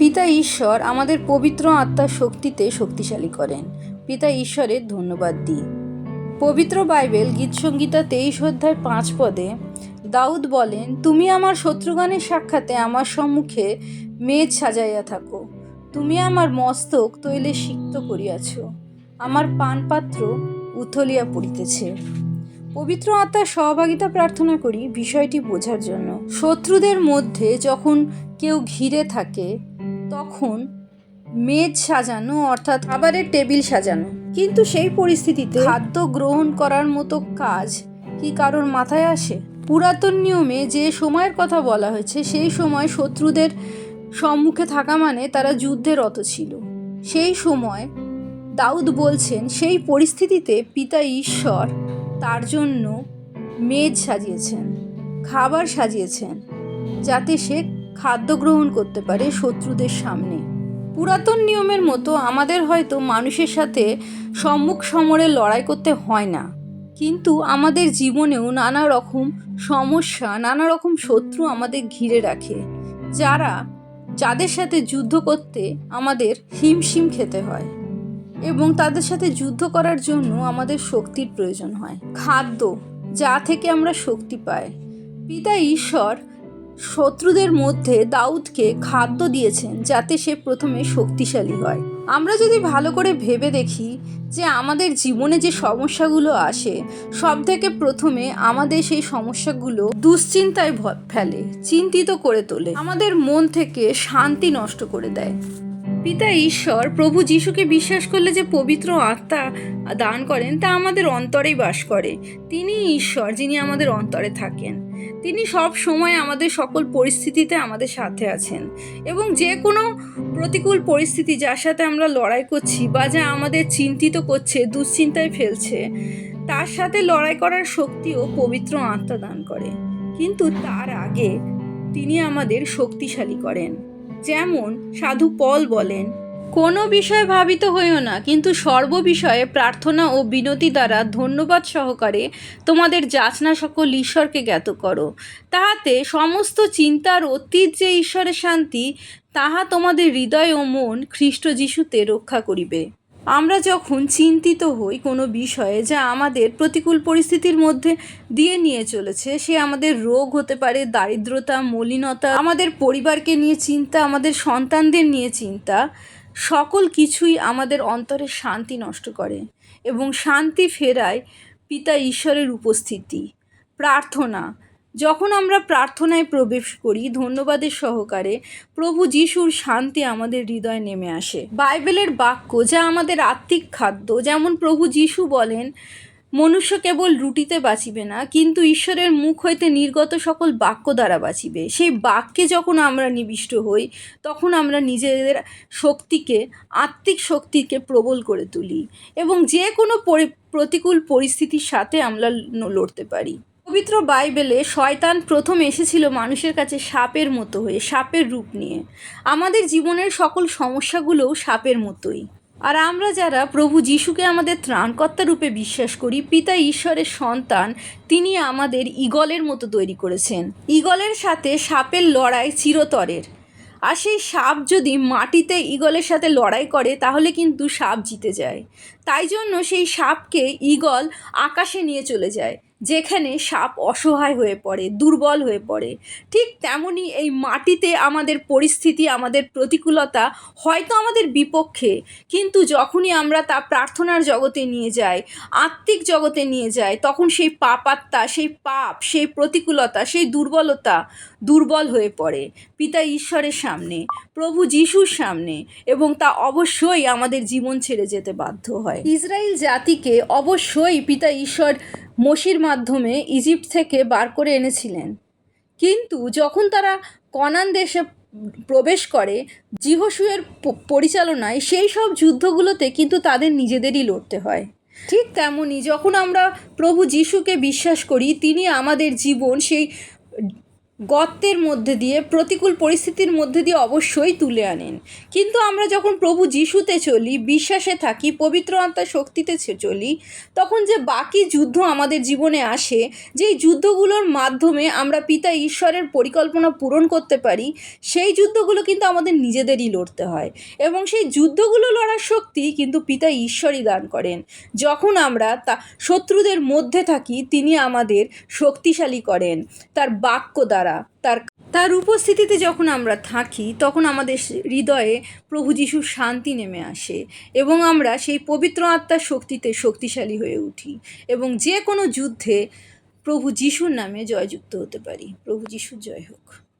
পিতা ঈশ্বর আমাদের পবিত্র আত্মার শক্তিতে শক্তিশালী করেন। পিতা ঈশ্বরের ধন্যবাদ দিই। পবিত্র বাইবেল গীতসংহিতা 23 অধ্যায় 5 পদে দাউদ বলেন, তুমি আমার শত্রুগণের সাক্ষাতে আমার সম্মুখে মেজ সাজাইয়া থাকো। তুমি আমার মস্তক তৈলে সিক্ত করিয়াছ, আমার পানপাত্র উথলিয়া পড়িতেছে। পবিত্র আত্মার সহভাগিতা প্রার্থনা করি বিষয়টি বোঝার জন্য। শত্রুদের মধ্যে যখন কেউ ঘিরে থাকে তখন মেজ সাজানো অর্থাৎ খাবারের টেবিল সাজানো, কিন্তু সেই পরিস্থিতিতে খাদ্য গ্রহণ করার মতো কাজ কি কারোর মাথায় আসে? পুরাতন নিয়মে যে সময়ের কথা বলা হয়েছে সেই সময় শত্রুদের সম্মুখে থাকা মানে তারা যুদ্ধে রত ছিল। সেই সময় দাউদ বলছেন সেই পরিস্থিতিতে পিতা ঈশ্বর তার জন্য মেজ সাজিয়েছেন, খাবার সাজিয়েছেন, যাতে সে খাদ্য গ্রহণ করতে পারে শত্রুদের সামনে। পুরাতন নিয়মের মতো আমাদের হয়তো মানুষের সাথে সম্মুখ সমরে লড়াই করতে হয় না, কিন্তু আমাদের জীবনেও নানা রকম সমস্যা, নানা রকম শত্রু আমাদের ঘিরে রাখে, যাদের সাথে যুদ্ধ করতে আমাদের হিমশিম খেতে হয় এবং তাদের সাথে যুদ্ধ করার জন্য আমাদের শক্তির প্রয়োজন হয়। খাদ্য, যা থেকে আমরা শক্তি পাই। পিতা ঈশ্বর শত্রুদের মধ্যে দাউদকে খাদ্য দিয়েছেন যাতে সে প্রথমে শক্তিশালী হয়। আমরা যদি ভালো করে ভেবে দেখি যে আমাদের জীবনে যে সমস্যাগুলো আসে, সব থেকে প্রথমে আমাদের সেই সমস্যাগুলো দুশ্চিন্তায় ফেলে, চিন্তিত করে তোলে, আমাদের মন থেকে শান্তি নষ্ট করে দেয়। পিতা ঈশ্বর প্রভু যিশুকে বিশ্বাস করলে যে পবিত্র আত্মা দান করেন তা আমাদের অন্তরেই বাস করে। তিনি ঈশ্বর যিনি আমাদের অন্তরে থাকেন। তিনি সব সময় আমাদের সকল পরিস্থিতিতে আমাদের সাথে আছেন এবং যে কোনো প্রতিকূল পরিস্থিতি যার সাথে আমরা লড়াই করছি বা যা আমাদের চিন্তিত করছে, দুশ্চিন্তায় ফেলছে, তার সাথে লড়াই করার শক্তিও পবিত্র আত্মা দান করে। কিন্তু তার আগে তিনি আমাদের শক্তিশালী করেন। যেমন সাধু পল বলেন, কোনো বিষয়ে ভাবিত হইও না, কিন্তু সর্ব বিষয়ে প্রার্থনা ও বিনতি দ্বারা ধন্যবাদ সহকারে তোমাদের যাচনা সকল ঈশ্বরকে জ্ঞাত করো, তাহাতে সমস্ত চিন্তার অতীত যে ঈশ্বরের শান্তি, তাহা তোমাদের হৃদয় ও মন খ্রিস্ট যিশুতে রক্ষা করিবে। আমরা যখন চিন্তিত হই কোনো বিষয়ে যা আমাদের প্রতিকূল পরিস্থিতির মধ্যে দিয়ে নিয়ে চলেছে, সে আমাদের রোগ হতে পারে, দারিদ্রতা, মলিনতা, আমাদের পরিবারকে নিয়ে চিন্তা, আমাদের সন্তানদের নিয়ে চিন্তা, সকল কিছুই আমাদের অন্তরের শান্তি নষ্ট করে এবং শান্তি ফেরায় পিতা ঈশ্বরের উপস্থিতি। প্রার্থনা, যখন আমরা প্রার্থনায় প্রবেশ করি ধন্যবাদের সহকারে, প্রভু যিশুর শান্তি আমাদের হৃদয়ে নেমে আসে। বাইবেলের বাক্য যা আমাদের আত্মিক খাদ্য, যেমন প্রভু যিশু বলেন, মনুষ্য কেবল রুটিতে বাঁচিবে না, কিন্তু ঈশ্বরের মুখ হইতে নির্গত সকল বাক্য দ্বারা বাঁচিবে। সেই বাক্যে যখন আমরা নিবিষ্ট হই তখন আমরা নিজেদের শক্তিকে, আত্মিক শক্তিকে প্রবল করে তুলি এবং যে কোনো প্রতিকূল পরিস্থিতির সাথে আমরা লড়তে পারি। পবিত্র বাইবেলে শয়তান প্রথম এসেছিল মানুষের কাছে সাপের মতো হয়ে, সাপের রূপ নিয়ে। আমাদের জীবনের সকল সমস্যাগুলোও সাপের মতোই। আর আমরা যারা প্রভু যিশুকে আমাদের ত্রাণকর্তা রূপে বিশ্বাস করি, পিতা ঈশ্বরের সন্তান, তিনি আমাদের ঈগলের মতো তৈরি করেছেন। ঈগলের সাথে সাপের লড়াই চিরতরের। আর সেই সাপ যদি মাটিতে ঈগলের সাথে লড়াই করে তাহলে কিন্তু সাপ জিতে যায়। তাই জন্য সেই সাপকে ঈগল আকাশে নিয়ে চলে যায়, যেখানে সাপ অসহায় হয়ে পড়ে, দুর্বল হয়ে পড়ে। ঠিক তেমনই এই মাটিতে আমাদের পরিস্থিতি, আমাদের প্রতিকূলতা হয়তো আমাদের বিপক্ষে, কিন্তু যখনই আমরা তা প্রার্থনার জগতে নিয়ে যাই, আত্মিক জগতে নিয়ে যাই, তখন সেই পাপাত্মা, সেই পাপ, সেই প্রতিকূলতা, সেই দুর্বলতা দুর্বল হয়ে পড়ে পিতা ঈশ্বরের সামনে, প্রভু যিশুর সামনে, এবং তা অবশ্যই আমাদের জীবন ছেড়ে যেতে বাধ্য হয়। ইসরায়েল জাতিকে অবশ্যই পিতা ঈশ্বর মোশির মাধ্যমে ইজিপ্ট থেকে বার করে এনেছিলেন, কিন্তু যখন তারা কনান দেশে প্রবেশ করে যিহোশুয়ের পরিচালনায়, সেই সব যুদ্ধগুলোতে কিন্তু তাদের নিজেদেরই লড়তে হয়। ঠিক তেমনই যখন আমরা প্রভু যিশুকে বিশ্বাস করি, তিনি আমাদের জীবন সেই গর্তের মধ্যে দিয়ে, প্রতিকূল পরিস্থিতির মধ্যে দিয়ে অবশ্যই তুলে আনেন। কিন্তু আমরা যখন প্রভু যিশুতে চলি, বিশ্বাসে থাকি, পবিত্র আত্মার শক্তিতে চলি, তখন যে বাকি যুদ্ধ আমাদের জীবনে আসে, যেই যুদ্ধগুলোর মাধ্যমে আমরা পিতা ঈশ্বরের পরিকল্পনা পূরণ করতে পারি, সেই যুদ্ধগুলো কিন্তু আমাদের নিজেদেরই লড়তে হয়। এবং সেই যুদ্ধগুলো লড়ার শক্তি কিন্তু পিতা ঈশ্বরই দান করেন। যখন আমরা শত্রুদের মধ্যে থাকি, তিনি আমাদের শক্তিশালী করেন তার বাক্য দ্বারা। তার উপস্থিতিতে যখন আমরা থাকি, তখন আমাদের হৃদয়ে প্রভু যিশুর শান্তি নেমে আসে এবং আমরা সেই পবিত্র আত্মার শক্তিতে শক্তিশালী হয়ে উঠি এবং যে কোনো যুদ্ধে প্রভু যিশুর নামে জয়যুক্ত হতে পারি। প্রভু যিশুর জয় হোক।